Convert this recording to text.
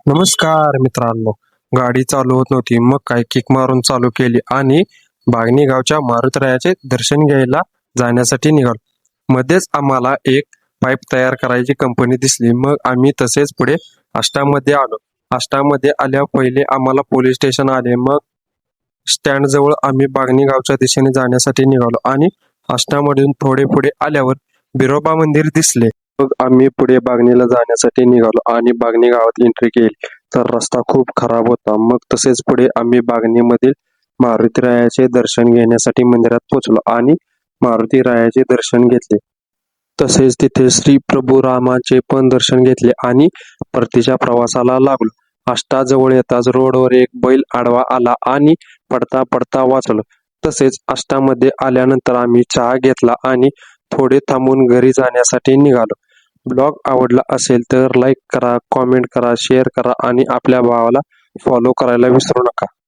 नमस्कार मित्रांनो. गाडी चालू होत नव्हती, मग काय किक मारून चालू केली आणि बागणी गावच्या मारुतरायाचे दर्शन घ्यायला जाण्यासाठी निघालो. मध्येच आम्हाला एक पाईप तयार करायची कंपनी दिसली. मग आम्ही तसेच पुढे आष्टामध्ये आलो. आष्टामध्ये आल्या पहिले आम्हाला पोलीस स्टेशन आले. मग स्टँड जवळ आम्ही बागणी गावच्या दिशेने जाण्यासाठी निघालो आणि आष्टामधून थोडे पुढे आल्यावर बिरोबा मंदिर दिसले. मग आम्ही पुढे बागणीला जाण्यासाठी निघालो आणि बागणी गावात एंट्री केली तर रस्ता खूप खराब होता. मग तसेच पुढे आम्ही बागणीमधील मारुतीरायाचे दर्शन घेण्यासाठी मंदिरात पोहोचलो आणि मारुतीरायाचे दर्शन घेतले. तसेच तिथे श्री प्रभू रामाचे पण दर्शन घेतले आणि परतीच्या प्रवासाला लागलो. आष्टाजवळ येताच रोडवर एक बैल आडवा आला आणि पडता पडता वाचलो. तसेच आष्टामध्ये आल्यानंतर आम्ही चहा घेतला आणि थोडे थांबून घरी जाण्यासाठी निघालो. ब्लॉग आवडला असेल तर लाईक करा, कॉमेंट करा, शेअर करा आणि आपल्या भावाला फॉलो करायला विसरू नका.